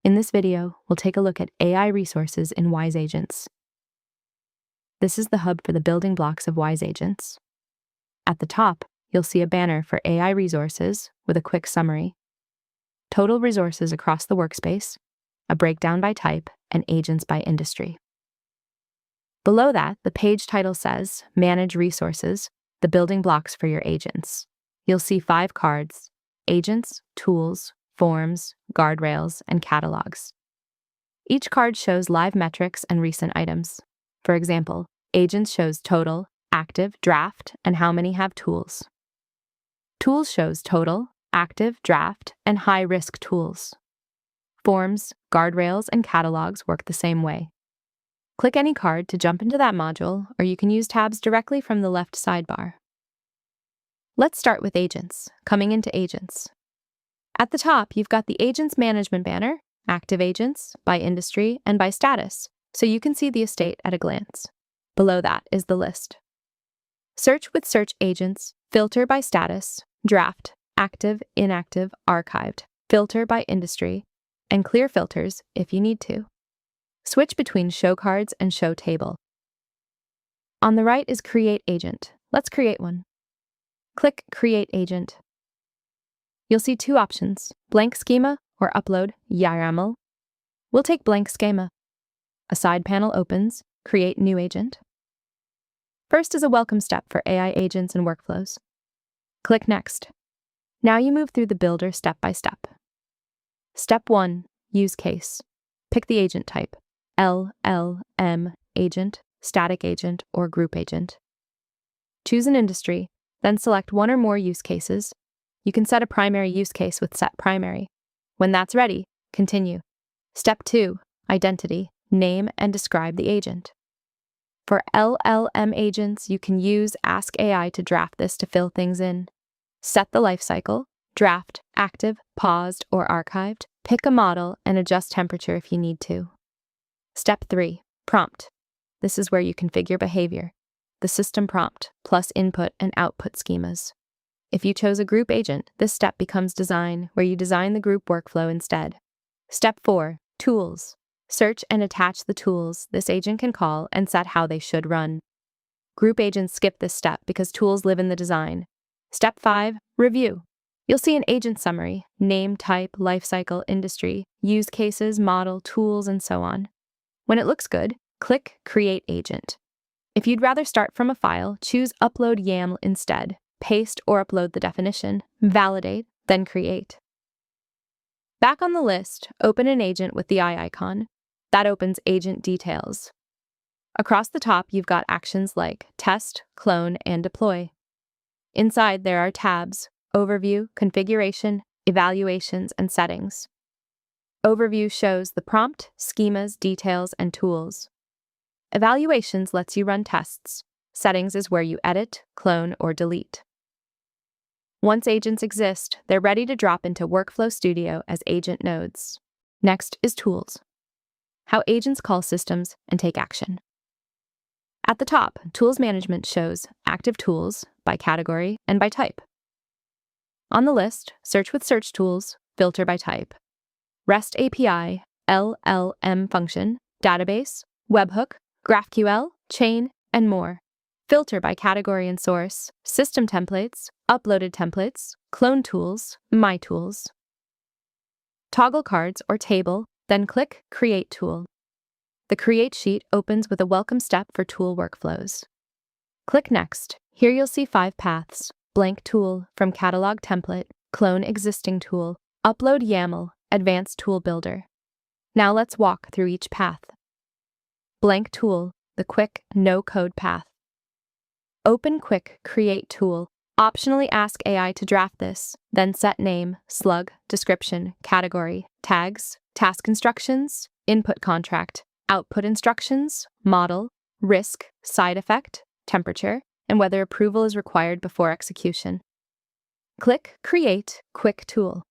In this video, we'll take a look at AI resources in WizeAgents. This is the hub for the building blocks of WizeAgents. At the top, you'll see a banner for AI resources with a quick summary, total resources across the workspace, a breakdown by type, and agents by industry. Below that, the page title says, Manage Resources, the building blocks for your agents. You'll see 5 cards: agents, tools, forms, guardrails, and catalogs. Each card shows live metrics and recent items. For example, agents shows total, active, draft, and how many have tools. Tools shows total, active, draft, and high-risk tools. Forms, guardrails, and catalogs work the same way. Click any card to jump into that module, or you can use tabs directly from the left sidebar. Let's start with agents. Coming into agents. At the top, you've got the Agents Management banner, active agents, by industry, and by status, so you can see the estate at a glance. Below that is the list. Search with search agents, filter by status, draft, active, inactive, archived, filter by industry, and clear filters if you need to. Switch between show cards and show table. On the right is Create Agent. Let's create one. Click Create Agent. You'll see 2 options, blank schema or upload YAML. We'll take blank schema. A side panel opens, Create New Agent. First is a welcome step for AI agents and workflows. Click Next. Now you move through the builder step by step. Step 1, Use Case. Pick the agent type, LLM agent, static agent, or group agent. Choose an industry, then select one or more use cases. You can set a primary use case with Set Primary. When that's ready, continue. Step 2, Identity. Name and describe the agent. For LLM agents, you can use Ask AI to draft this to fill things in. Set the lifecycle, draft, active, paused, or archived. Pick a model and adjust temperature if you need to. Step 3, Prompt. This is where you configure behavior. The system prompt, plus input and output schemas. If you chose a group agent, this step becomes design, where you design the group workflow instead. Step 4, Tools. Search and attach the tools this agent can call and set how they should run. Group agents skip this step because tools live in the design. Step 5, Review. You'll see an agent summary, name, type, lifecycle, industry, use cases, model, tools, and so on. When it looks good, click Create Agent. If you'd rather start from a file, choose Upload YAML instead. Paste or upload the definition, validate, then create. Back on the list, open an agent with the eye icon. That opens Agent Details. Across the top, you've got actions like Test, Clone, and Deploy. Inside, there are tabs, Overview, Configuration, Evaluations, and Settings. Overview shows the prompt, schemas, details, and tools. Evaluations lets you run tests. Settings is where you edit, clone, or delete. Once agents exist, they're ready to drop into Workflow Studio as agent nodes. Next is Tools. How agents call systems and take action. At the top, Tools Management shows active tools by category and by type. On the list, search with search tools, filter by type. REST API, LLM function, database, webhook, GraphQL, chain, and more. Filter by category and source, system templates, uploaded templates, clone tools, my tools. Toggle cards or table, then click Create Tool. The Create sheet opens with a welcome step for tool workflows. Click Next. Here you'll see 5 paths: blank tool, from catalog template, clone existing tool, upload YAML, advanced tool builder. Now let's walk through each path. Blank tool, the quick, no-code path. Open Quick Create Tool. Optionally ask AI to draft this, then set name, slug, description, category, tags, task instructions, input contract, output instructions, model, risk, side effect, temperature, and whether approval is required before execution. Click Create Quick Tool.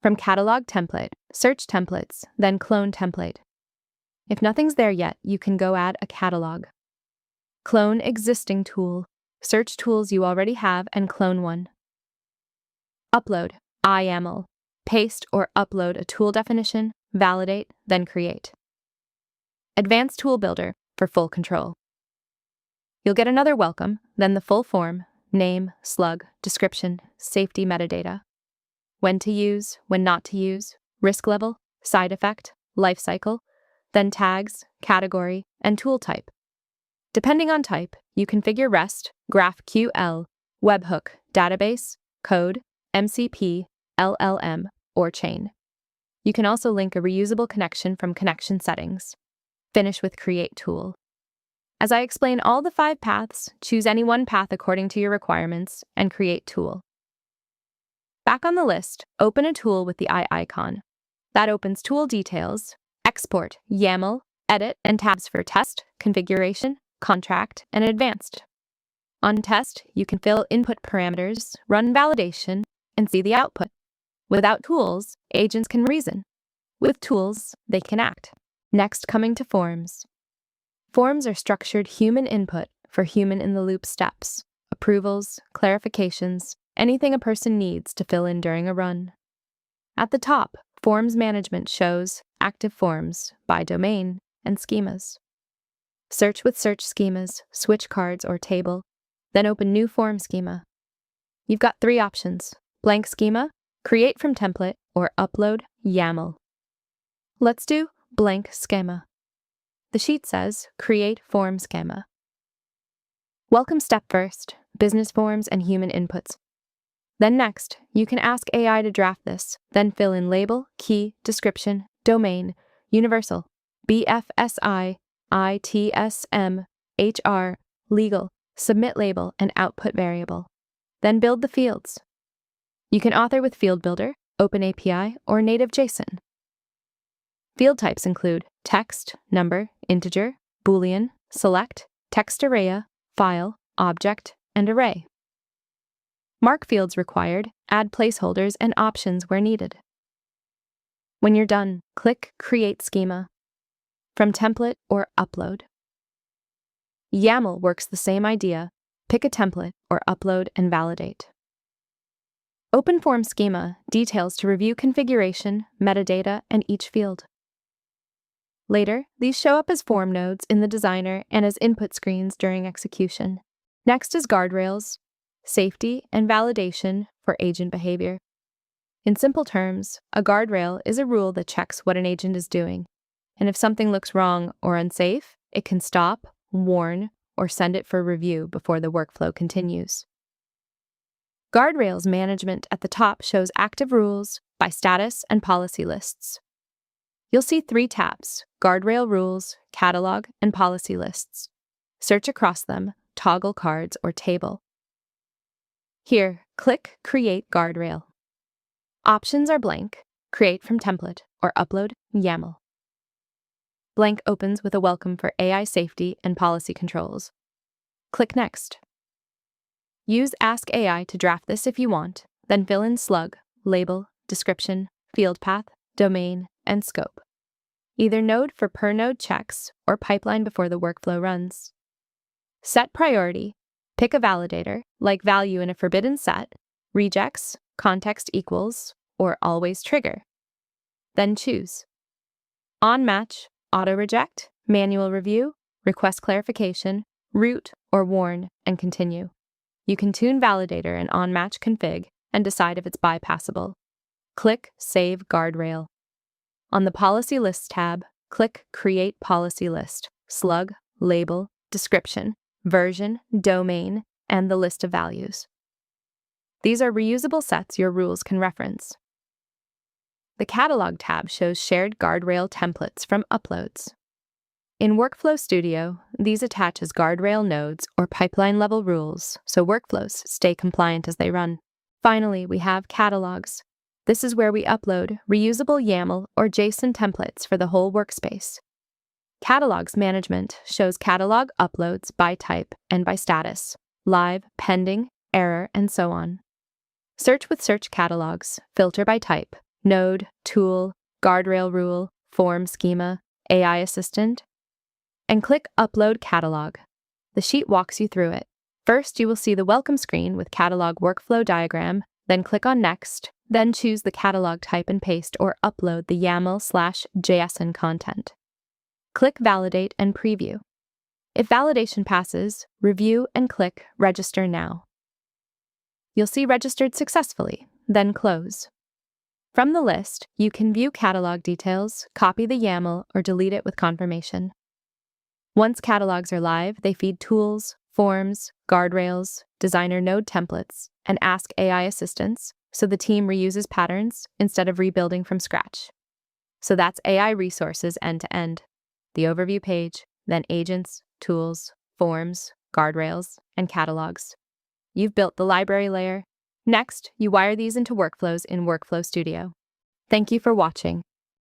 From Catalog Template, search templates, then clone template. If nothing's there yet, you can go add a catalog. Clone existing tool. Search tools you already have and clone one. Upload, YAML. Paste or upload a tool definition, validate, then create. Advanced Tool Builder for full control. You'll get another welcome, then the full form, name, slug, description, safety metadata, when to use, when not to use, risk level, side effect, life cycle, then tags, category, and tool type. Depending on type, you configure REST, GraphQL, webhook, database, code, MCP, LLM, or chain. You can also link a reusable connection from connection settings. Finish with Create Tool. As I explain all the 5 paths, choose any one path according to your requirements and create tool. Back on the list, open a tool with the eye icon. That opens tool details, export, YAML, edit, and tabs for test, configuration, contract, and advanced. On test, you can fill input parameters, run validation, and see the output. Without tools, agents can reason. With tools, they can act. Next, coming to forms. Forms are structured human input for human-in-the-loop steps, approvals, clarifications, anything a person needs to fill in during a run. At the top, Forms Management shows active forms by domain and schemas. Search with search schemas, switch cards, or table, then open New Form Schema. You've got 3 options: blank schema, create from template, or upload YAML. Let's do blank schema. The sheet says Create Form Schema. Welcome step first, business forms and human inputs. Then next, you can ask AI to draft this, then fill in label, key, description, domain, universal, BFSI, ITSM, HR, legal, submit label, and output variable. Then build the fields. You can author with Field Builder, OpenAPI, or native JSON. Field types include text, number, integer, Boolean, select, text array, file, object, and array. Mark fields required, add placeholders and options where needed. When you're done, click Create Schema. From template or upload. YAML works the same idea. Pick a template or upload and validate. Open Form Schema details to review configuration, metadata, and each field. Later, these show up as form nodes in the designer and as input screens during execution. Next is Guardrails, safety and validation for agent behavior. In simple terms, a guardrail is a rule that checks what an agent is doing, and if something looks wrong or unsafe, it can stop, warn, or send it for review before the workflow continues. Guardrails management at the top shows active rules by status and policy lists. You'll see 3 tabs: Guardrail Rules, Catalog, and Policy Lists. Search across them, toggle cards or table. Here, click Create Guardrail. Options are blank, create from template, or upload YAML. Blank opens with a welcome for AI safety and policy controls. Click Next. Use Ask AI to draft this if you want, then fill in slug, label, description, field path, domain, and scope. Either node for per node checks or pipeline before the workflow runs. Set priority. Pick a validator, like value in a forbidden set, rejects, context equals, or always trigger. Then choose. On match, auto reject, manual review, request clarification, root, or warn, and continue. You can tune validator and on match config and decide if it's bypassable. Click Save Guardrail. On the Policy Lists tab, click Create Policy List, slug, label, description, version, domain, and the list of values. These are reusable sets your rules can reference. The Catalog tab shows shared guardrail templates from uploads. In Workflow Studio, these attach as guardrail nodes or pipeline-level rules, so workflows stay compliant as they run. Finally, we have catalogs. This is where we upload reusable YAML or JSON templates for the whole workspace. Catalogs management shows catalog uploads by type and by status, live, pending, error, and so on. Search with search catalogs, filter by type, node, tool, guardrail rule, form schema, AI assistant, and click Upload Catalog. The sheet walks you through it. First, you will see the welcome screen with catalog workflow diagram, then click on Next, Then choose the catalog type and paste or upload the YAML/JSON content. Click Validate and Preview. If validation passes, review and click Register Now. You'll see registered successfully, then close. From the list, you can view catalog details, copy the YAML, or delete it with confirmation. Once catalogs are live, they feed tools, forms, guardrails, designer node templates, and ask AI assistants, so the team reuses patterns instead of rebuilding from scratch. So that's AI resources end-to-end. The overview page, then agents, tools, forms, guardrails, and catalogs. You've built the library layer. Next, you wire these into workflows in Workflow Studio. Thank you for watching.